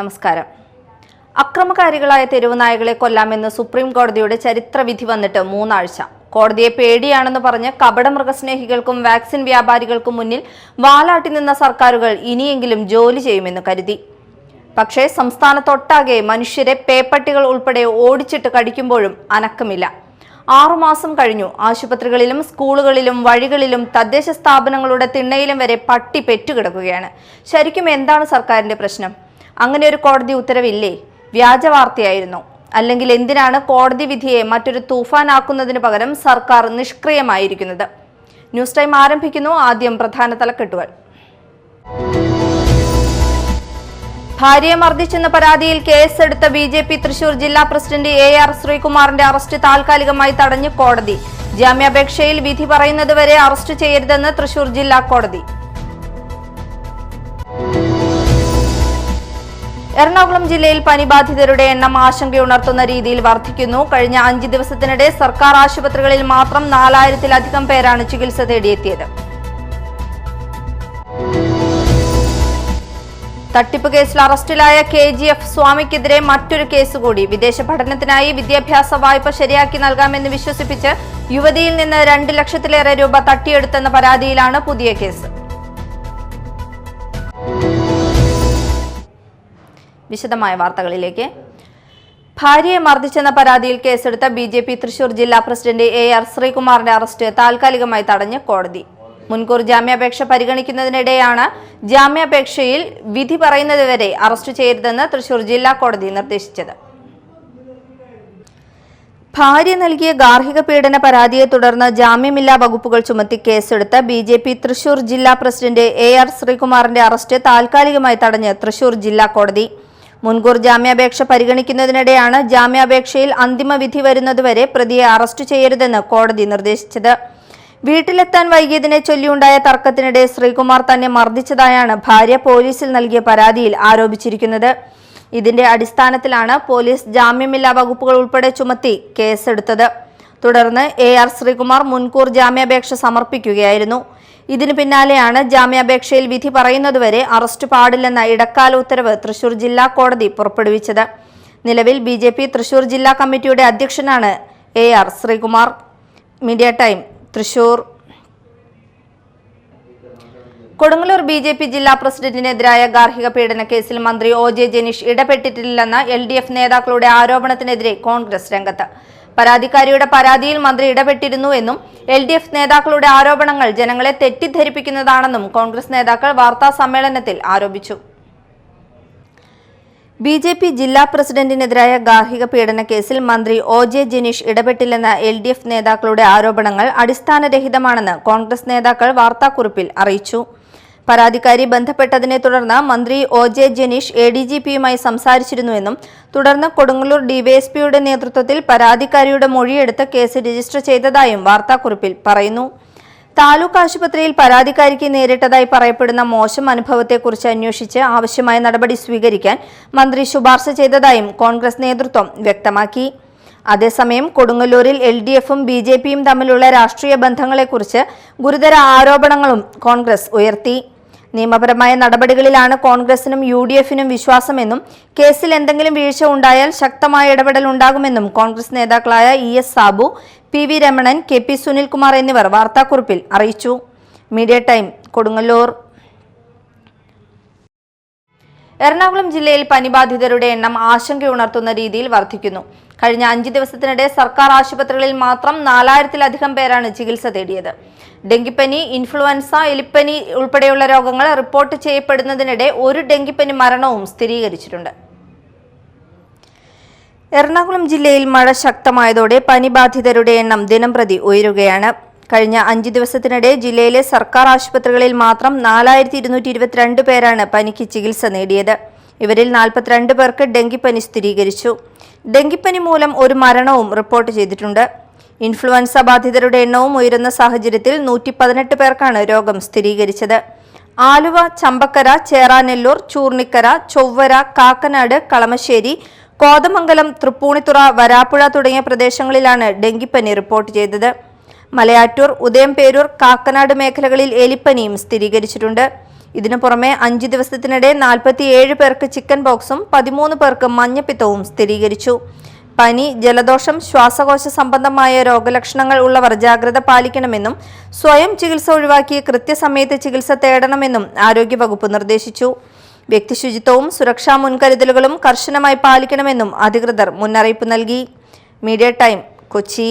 നമസ്കാരം. അക്രമകാരികളായ തെരുവുനായകളെ കൊല്ലാമെന്ന് സുപ്രീം കോടതിയുടെ ചരിത്രവിധി വന്നിട്ട് 3 ആഴ്ച. കോടതിയെ പേടിയാണെന്ന് പറഞ്ഞ് കപടമൃഗസ്നേഹികൾക്കും വാക്സിൻ വ്യാപാരികൾക്കും മുന്നിൽ വാലാട്ടി നിന്ന സർക്കാരുകൾ ഇനിയെങ്കിലും ജോലി ചെയ്യുമെന്ന് കരുതി. പക്ഷേ സംസ്ഥാനത്തൊട്ടാകെ മനുഷ്യരെ പേപ്പട്ടികൾ ഉൾപ്പെടെ ഓടിച്ചിട്ട് കടിക്കുമ്പോഴും അനക്കമില്ല. 6 മാസം കഴിഞ്ഞു. ആശുപത്രികളിലും സ്കൂളുകളിലും വഴികളിലും തദ്ദേശ സ്ഥാപനങ്ങളുടെ തിണ്ണയിലും വരെ പട്ടി പെറ്റുകിടക്കുകയാണ്. ശരിക്കും എന്താണ് സർക്കാരിന്റെ പ്രശ്നം? അങ്ങനെ ഒരു കോടതി ഉത്തരവില്ലേ? വ്യാജ വാർത്തയായിരുന്നോ? അല്ലെങ്കിൽ എന്തിനാണ് കോടതി വിധിയെ മറ്റൊരു തൂഫാനാക്കുന്നതിന് പകരം സർക്കാർ നിഷ്ക്രിയമായിരിക്കുന്നത്? ന്യൂസ് ടൈം ആരംഭിക്കുന്നു. ആദ്യം പ്രധാന തലക്കെട്ടുകൾ. ഭാര്യയെ മർദ്ദിച്ചെന്ന പരാതിയിൽ കേസെടുത്ത BJP തൃശൂർ ജില്ലാ പ്രസിഡന്റ് AR ശ്രീകുമാറിന്റെ അറസ്റ്റ് താൽക്കാലികമായി തടഞ്ഞ് കോടതി. ജാമ്യാപേക്ഷയിൽ വിധി പറയുന്നതുവരെ അറസ്റ്റ് ചെയ്യരുതെന്ന് തൃശൂർ ജില്ലാ കോടതി. എറണാകുളം ജില്ലയിൽ പനിബാധിതരുടെ എണ്ണം ആശങ്കയുണർത്തുന്ന രീതിയിൽ വർദ്ധിക്കുന്നു. കഴിഞ്ഞ 5 ദിവസത്തിനിടെ സർക്കാർ ആശുപത്രികളിൽ മാത്രം 4000-ലധികം പേരാണ് ചികിത്സ തേടിയെത്തിയത്. തട്ടിപ്പ് കേസിൽ അറസ്റ്റിലായ KGF സ്വാമിക്കെതിരെ മറ്റൊരു കേസ് കൂടി. വിദേശ പഠനത്തിനായി വിദ്യാഭ്യാസ വായ്പ ശരിയാക്കി നൽകാമെന്ന് വിശ്വസിപ്പിച്ച് യുവതിയിൽ നിന്ന് 2 ലക്ഷത്തിലേറെ രൂപ തട്ടിയെടുത്തെന്ന പരാതിയിലാണ് പുതിയ കേസ്. വിശദമായ വാർത്തകളിലേക്ക്. ഭാര്യയെ മർദ്ദിച്ചെന്ന പരാതിയിൽ കേസെടുത്ത BJP തൃശൂർ ജില്ലാ പ്രസിഡന്റ് AR ശ്രീകുമാറിന്റെ അറസ്റ്റ് താൽക്കാലികമായി തടഞ്ഞ് കോടതി. മുൻകൂർ ജാമ്യാപേക്ഷ പരിഗണിക്കുന്നതിനിടെയാണ് ജാമ്യാപേക്ഷയിൽ വിധി പറയുന്നതുവരെ അറസ്റ്റ് ചെയ്യരുതെന്ന് തൃശൂർ ജില്ലാ കോടതി നിർദ്ദേശിച്ചത്. ഭാര്യ നൽകിയ ഗാർഹിക പീഡന പരാതിയെ തുടർന്ന് ജാമ്യമില്ലാ വകുപ്പുകൾ ചുമത്തി കേസെടുത്ത BJP തൃശൂർ ജില്ലാ പ്രസിഡന്റ് AR ശ്രീകുമാറിന്റെ അറസ്റ്റ് താൽക്കാലികമായി തടഞ്ഞ് തൃശൂർ ജില്ലാ കോടതി. മുൻകൂർ ജാമ്യാപേക്ഷ പരിഗണിക്കുന്നതിനിടെയാണ് ജാമ്യാപേക്ഷയിൽ അന്തിമ വിധി വരുന്നതുവരെ പ്രതിയെ അറസ്റ്റ് ചെയ്യരുതെന്ന് കോടതി നിർദ്ദേശിച്ചത്. വീട്ടിലെത്താൻ വൈകിയതിനെ ചൊല്ലിയുണ്ടായ തർക്കത്തിനിടെ ശ്രീകുമാർ തന്നെ മർദ്ദിച്ചതായാണ് ഭാര്യ പോലീസിൽ നൽകിയ പരാതിയിൽ ആരോപിച്ചിരിക്കുന്നത്. ഇതിന്റെ അടിസ്ഥാനത്തിലാണ് പോലീസ് ജാമ്യമില്ലാ വകുപ്പുകൾ ഉൾപ്പെടെ ചുമത്തി കേസെടുത്തത്. തുടർന്ന് AR ശ്രീകുമാർ മുൻകൂർ ജാമ്യാപേക്ഷ സമർപ്പിക്കുകയായിരുന്നു. ഇതിനു പിന്നാലെയാണ് ജാമ്യാപേക്ഷയിൽ വിധി പറയുന്നതുവരെ അറസ്റ്റ് പാടില്ലെന്ന ഇടക്കാല ഉത്തരവ് തൃശൂർ ജില്ലാ കോടതി പുറപ്പെടുവിച്ചത്. നിലവിൽ BJP തൃശൂർ ജില്ലാ കമ്മിറ്റിയുടെ അധ്യക്ഷനാണ് AR Sreekumar. Media time Thrissur. Kodungallur BJP ജില്ലാ പ്രസിഡന്റിനെതിരായ ഗാർഹിക പീഡന കേസിൽ മന്ത്രി OJ ജനീഷ് ഇടപെട്ടിട്ടില്ലെന്ന LDF നേതാക്കളുടെ ആരോപണത്തിനെതിരെ കോൺഗ്രസ് രംഗത്ത്. പരാതിക്കാരിയുടെ പരാതിയിൽ മന്ത്രി ഇടപെട്ടിരുന്നു എന്നും LDF നേതാക്കളുടെ ആരോപണങ്ങൾ ജനങ്ങളെ തെറ്റിദ്ധരിപ്പിക്കുന്നതാണെന്നും കോൺഗ്രസ് നേതാക്കൾ വാർത്താ സമ്മേളനത്തിൽ ആരോപിച്ചു. BJP ജില്ലാ പ്രസിഡന്റിനെതിരായ ഗാർഹിക പീഡന കേസിൽ മന്ത്രി OJ ജനീഷ് ഇടപെട്ടില്ലെന്ന LDF നേതാക്കളുടെ ആരോപണങ്ങൾ അടിസ്ഥാനരഹിതമാണെന്ന് കോൺഗ്രസ് നേതാക്കൾ വാർത്താക്കുറിപ്പിൽ അറിയിച്ചു. പരാതിക്കാരി ബന്ധപ്പെട്ടതിനെ തുടർന്ന് മന്ത്രി OJ ജനീഷ് ADGPയുമായി സംസാരിച്ചിരുന്നുവെന്നും തുടർന്ന് കൊടുങ്ങല്ലൂർ DYSPയുടെ നേതൃത്വത്തിൽ പരാതിക്കാരിയുടെ മൊഴിയെടുത്ത് കേസ് രജിസ്റ്റർ ചെയ്തതായും വാർത്താക്കുറിപ്പിൽ പറയുന്നു. താലൂക്ക് ആശുപത്രിയിൽ പരാതിക്കാരിക്ക് നേരിട്ടതായി പറയപ്പെടുന്ന മോശം അനുഭവത്തെക്കുറിച്ച് അന്വേഷിച്ച് ആവശ്യമായ നടപടി സ്വീകരിക്കാൻ മന്ത്രി ശുപാർശ ചെയ്തതായും കോൺഗ്രസ് നേതൃത്വം വ്യക്തമാക്കി. അതേസമയം കൊടുങ്ങല്ലൂരിൽ LDFും BJPയും തമ്മിലുള്ള രാഷ്ട്രീയ ബന്ധങ്ങളെക്കുറിച്ച് ഗുരുതര ആരോപണങ്ങളും കോൺഗ്രസ് ഉയർത്തി. നിയമപരമായ നടപടികളിലാണ് കോൺഗ്രസിനും UDFിനും വിശ്വാസമെന്നും കേസിൽ എന്തെങ്കിലും വീഴ്ച ഉണ്ടായാൽ ശക്തമായ ഇടപെടൽ ഉണ്ടാകുമെന്നും കോൺഗ്രസ് നേതാക്കളായ ES Sabu, PV Ramanan, KP Sunilkumar എന്നിവർ വാർത്താക്കുറിപ്പിൽ അറിയിച്ചു. Media time Kodungallur. എറണാകുളം ജില്ലയിൽ പനിബാധിതരുടെ എണ്ണം ആശങ്കയുണർത്തുന്ന രീതിയിൽ വർദ്ധിക്കുന്നു. കഴിഞ്ഞ 5 ദിവസത്തിനിടെ സർക്കാർ ആശുപത്രികളിൽ മാത്രം 4000-ലധികം പേരാണ് ചികിത്സ തേടിയത്. ഡെങ്കിപ്പനി, ഇൻഫ്ലുവൻസ, എലിപ്പനി ഉൾപ്പെടെയുള്ള രോഗങ്ങൾ റിപ്പോർട്ട് ചെയ്യപ്പെടുന്നതിനിടെ ഒരു ഡെങ്കിപ്പനി മരണവും സ്ഥിരീകരിച്ചിട്ടുണ്ട്. എറണാകുളം ജില്ലയിൽ മഴ ശക്തമായതോടെ പനിബാധിതരുടെ എണ്ണം ദിനംപ്രതി ഉയരുകയാണ്. കഴിഞ്ഞ 5 ദിവസത്തിനിടെ ജില്ലയിലെ സർക്കാർ ആശുപത്രികളിൽ മാത്രം 4222 പേരാണ് പനിക്ക് ചികിത്സ നേടിയത്. ഇവരിൽ 42 പേർക്ക് ഡെങ്കിപ്പനി സ്ഥിരീകരിച്ചു. ഡെങ്കിപ്പനി മൂലം ഒരു മരണവും റിപ്പോർട്ട് ചെയ്തിട്ടുണ്ട്. ഇൻഫ്ലുവൻസ ബാധിതരുടെ എണ്ണവും ഉയരുന്ന സാഹചര്യത്തിൽ 118 പേർക്കാണ് രോഗം സ്ഥിരീകരിച്ചത്. ആലുവ, ചമ്പക്കര, ചേറാനെല്ലൂർ, ചൂർണിക്കര, ചൊവ്വര, കാക്കനാട്, കളമശ്ശേരി, കോതമംഗലം, തൃപ്പൂണിത്തുറ, വരാപ്പുഴ തുടങ്ങിയ പ്രദേശങ്ങളിലാണ് ഡെങ്കിപ്പനി റിപ്പോർട്ട് ചെയ്തത്. മലയാറ്റൂർ, ഉദയംപേരൂർ, കാക്കനാട് മേഖലകളിൽ എലിപ്പനിയും സ്ഥിരീകരിച്ചിട്ടുണ്ട്. ഇതിനു പുറമെ 5 ദിവസത്തിനിടെ 47 പേർക്ക് ചിക്കൻ ബോക്സും 13 പേർക്ക് മഞ്ഞപ്പിത്തവും സ്ഥിരീകരിച്ചു. പനി, ജലദോഷം, ശ്വാസകോശ സംബന്ധമായ രോഗലക്ഷണങ്ങൾ ഉള്ളവർ ജാഗ്രത പാലിക്കണമെന്നും സ്വയം ചികിത്സ ഒഴിവാക്കി കൃത്യസമയത്ത് ചികിത്സ തേടണമെന്നും ആരോഗ്യവകുപ്പ് നിർദ്ദേശിച്ചു. വ്യക്തിശുചിത്വവും സുരക്ഷാ മുൻകരുതലുകളും കർശനമായി പാലിക്കണമെന്നും അധികൃതർ മുന്നറിയിപ്പ് നൽകി. Media time, Kochi.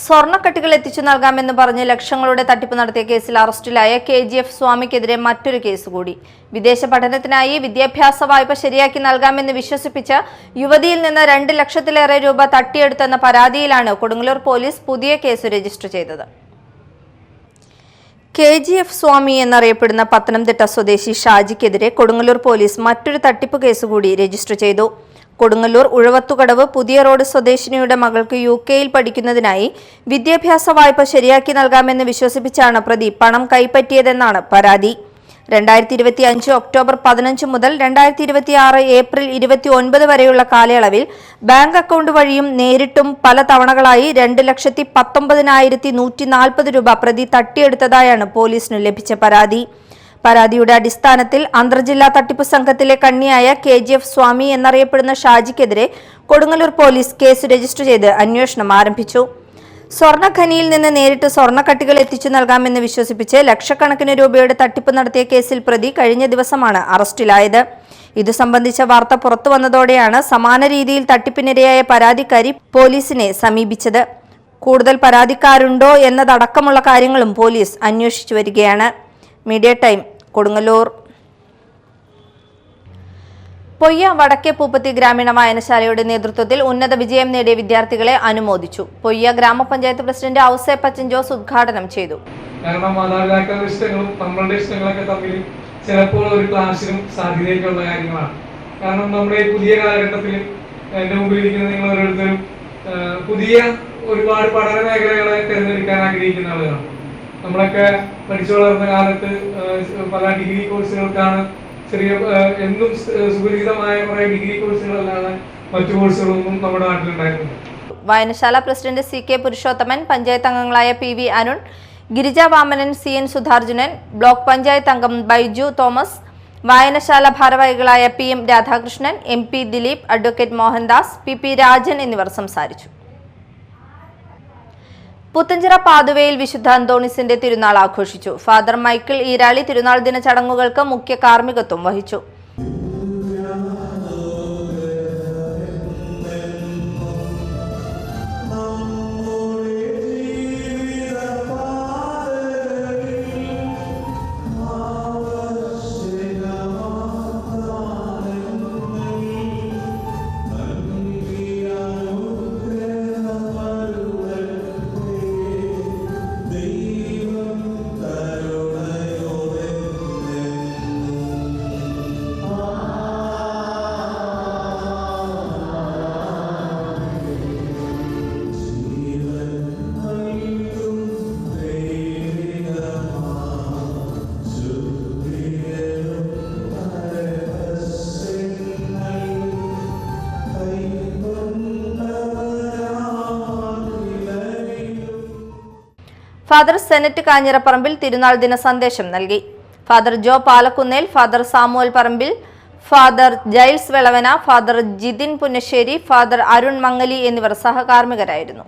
സ്വർണ്ണക്കട്ടികൾ എത്തിച്ചു നൽകാമെന്ന് പറഞ്ഞ് ലക്ഷങ്ങളുടെ തട്ടിപ്പ് നടത്തിയ കേസിൽ അറസ്റ്റിലായ KGF സ്വാമിക്കെതിരെ മറ്റൊരു കേസ് കൂടി. വിദേശ പഠനത്തിനായി വിദ്യാഭ്യാസ വായ്പ ശരിയാക്കി നൽകാമെന്ന് വിശ്വസിപ്പിച്ച യുവതിയിൽ നിന്ന് 2 ലക്ഷത്തിലേറെ രൂപ തട്ടിയെടുത്തെന്ന പരാതിയിലാണ് കൊടുങ്ങല്ലൂർ പോലീസ് പുതിയ കേസ് രജിസ്റ്റർ ചെയ്തത്. KGF സ്വാമി എന്നറിയപ്പെടുന്ന പത്തനംതിട്ട സ്വദേശി ഷാജിക്കെതിരെ കൊടുങ്ങല്ലൂർ പോലീസ് മറ്റൊരു തട്ടിപ്പ് കേസ് കൂടി രജിസ്റ്റർ ചെയ്തു. കൊടുങ്ങല്ലൂർ ഉഴവത്തുകടവ് പുതിയ റോഡ് സ്വദേശിനിയുടെ മകൾക്ക് UK-യിൽ പഠിക്കുന്നതിനായി വിദ്യാഭ്യാസ വായ്പ ശരിയാക്കി നൽകാമെന്ന് വിശ്വസിപ്പിച്ചാണ് പ്രതി പണം കൈപ്പറ്റിയതെന്നാണ് പരാതി. 2025 ഒക്ടോബർ 15 മുതൽ 2026 ഏപ്രിൽ 29 വരെയുള്ള കാലയളവിൽ ബാങ്ക് അക്കൗണ്ട് വഴിയും നേരിട്ടും പല തവണകളായി 2,19,140 രൂപ പ്രതി തട്ടിയെടുത്തതായാണ് പോലീസിന് ലഭിച്ച പരാതി. പരാതിയുടെ അടിസ്ഥാനത്തിൽ അന്തർജില്ലാ തട്ടിപ്പ് സംഘത്തിലെ കണ്ണിയായ KGF സ്വാമി എന്നറിയപ്പെടുന്ന ഷാജിക്കെതിരെ കൊടുങ്ങല്ലൂർ പോലീസ് കേസ് രജിസ്റ്റർ ചെയ്ത് അന്വേഷണം ആരംഭിച്ചു. സ്വർണ്ണഖനിയിൽ നിന്ന് നേരിട്ട് സ്വർണ്ണക്കട്ടികൾ എത്തിച്ചു നൽകാമെന്ന് വിശ്വസിപ്പിച്ച് ലക്ഷക്കണക്കിന് രൂപയുടെ തട്ടിപ്പ് നടത്തിയ കേസിൽ പ്രതി കഴിഞ്ഞ ദിവസമാണ് അറസ്റ്റിലായത്. ഇതു സംബന്ധിച്ച വാർത്ത പുറത്തുവന്നതോടെയാണ് സമാന രീതിയിൽ തട്ടിപ്പിനിരയായ പരാതിക്കാരി പോലീസിനെ സമീപിച്ചത്. കൂടുതൽ പരാതിക്കാരുണ്ടോ എന്നതടക്കമുള്ള കാര്യങ്ങളും പോലീസ് അന്വേഷിച്ചു വരികയാണ്. Media time, Kodungallur. പൊയ്യ വടക്കേ പൂപ്പത്തി ഗ്രാമീണ വായനശാലയുടെ നേതൃത്വത്തിൽ ഉന്നത വിജയം നേടിയ വിദ്യാർത്ഥികളെ അനുമോദിച്ചു. പൊയ്യ ഗ്രാമപഞ്ചായത്ത് പ്രസിഡന്റ് ഔസേപ്പച്ചൻ ജോസ് ഉദ്ഘാടനം ചെയ്തു. കാരണം മാതാപിതാക്കളുടെ ഇഷ്ടങ്ങളും നമ്മളുടെ ഇഷ്ടങ്ങളൊക്കെ തമ്മിൽ ചിലപ്പോൾ ഒരു ക്ലാഷിനും സാധ്യതയൊക്കെയുള്ള കാര്യങ്ങളാണ്. കാരണം നമ്മുടെ ഈ പുതിയ കാലഘട്ടത്തിൽ എന്റെ മുമ്പിൽ ഇരിക്കുന്ന നിങ്ങൾ ഓരോരുത്തരും പുതിയ ഒരുപാട് പഠന മേഖലകളെ തിരഞ്ഞെടുക്കാൻ ആഗ്രഹിക്കുന്ന ആളുകളാണ്. നമ്മളൊക്കെ പഠിച്ചു വളർന്ന കാലത്ത് പല ഡിഗ്രി കോഴ്സുകൾക്കാണ് എന്നും സുപരിചിതമായ കുറെ ഡിഗ്രി കോഴ്സുകളല്ലാതെ മറ്റു കോഴ്സുകളൊന്നും നമ്മുടെ നാട്ടിലുണ്ടായിരുന്നില്ല. വായനശാല പ്രസിഡന്റ് CK പുരുഷോത്തമൻ, പഞ്ചായത്ത് അംഗങ്ങളായ PV Arun, Girija Vamanan, CN Sudharjunan, block panchayat അംഗം ബൈജു തോമസ്, വായനശാല ഭാരവാഹികളായ PM Radhakrishnan, MP Dileep, advocate Mohandas, PP Rajan എന്നിവർ സംസാരിച്ചു. പുത്തഞ്ചിറ പാതുവയിൽ വിശുദ്ധ അന്തോണിസിന്റെ തിരുനാൾ ആഘോഷിച്ചു. ഫാദർ മൈക്കിൾ ഈരാളി തിരുനാൾ ദിന ചടങ്ങുകൾക്ക് മുഖ്യ കാർമ്മികത്വം വഹിച്ചു. ഫാദർ സെനറ്റ് കാഞ്ഞിരപ്പറമ്പിൽ തിരുനാൾ ദിന സന്ദേശം നൽകി. Father Jo Palakkunnel, father Samuel Parambil, father Giles Velavana, father Jithin Punnassery, father Arun Mangali എന്നിവർ സഹകാർമ്മികരായിരുന്നു.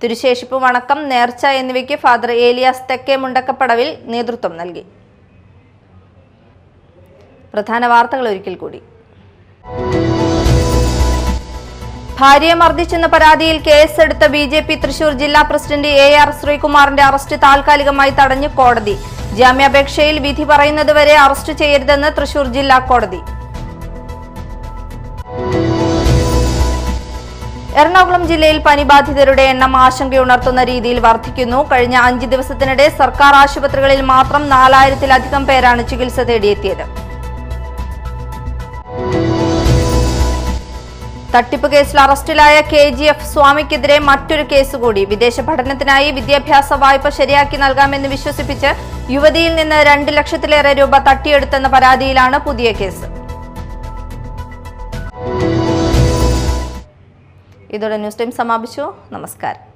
തിരുശേഷിപ്പ്, വണക്കം, നേർച്ച എന്നിവയ്ക്ക് ഫാദർ ഏലിയാസ് തെക്കേ മുണ്ടക്കപ്പടവിൽ നേതൃത്വം നൽകി. പ്രധാന വാർത്തകൾ ഒരിക്കൽ കൂടി. ഭാര്യയെ മർദ്ദിച്ചെന്ന പരാതിയിൽ കേസെടുത്ത BJP തൃശൂർ ജില്ലാ പ്രസിഡന്റ് AR ശ്രീകുമാറിന്റെ അറസ്റ്റ് താൽക്കാലികമായി തടഞ്ഞ് കോടതി. ജാമ്യാപേക്ഷയിൽ വിധി പറയുന്നതുവരെ അറസ്റ്റ് ചെയ്യരുതെന്ന് തൃശൂർ ജില്ലാ കോടതി. എറണാകുളം ജില്ലയിൽ പനിബാധിതരുടെ എണ്ണം ആശങ്കയുണർത്തുന്ന രീതിയിൽ വർദ്ധിക്കുന്നു. കഴിഞ്ഞ 5 ദിവസത്തിനിടെ സർക്കാർ ആശുപത്രികളിൽ മാത്രം 4000-ലധികം പേരാണ് ചികിത്സ തേടിയെത്തിയത്. തട്ടിപ്പ് കേസിൽ അറസ്റ്റിലായ KGF സ്വാമിക്കെതിരെ മറ്റൊരു കേസ് കൂടി. വിദേശ പഠനത്തിനായി വിദ്യാഭ്യാസ വായ്പ ശരിയാക്കി നൽകാമെന്ന് വിശ്വസിപ്പിച്ച് യുവതിയിൽ നിന്ന് 2 ലക്ഷത്തിലേറെ രൂപ തട്ടിയെടുത്തെന്ന പരാതിയിലാണ് പുതിയ കേസ്. ഇതോടെ ന്യൂസ് ടൈം സമാപിച്ചു. നമസ്കാരം.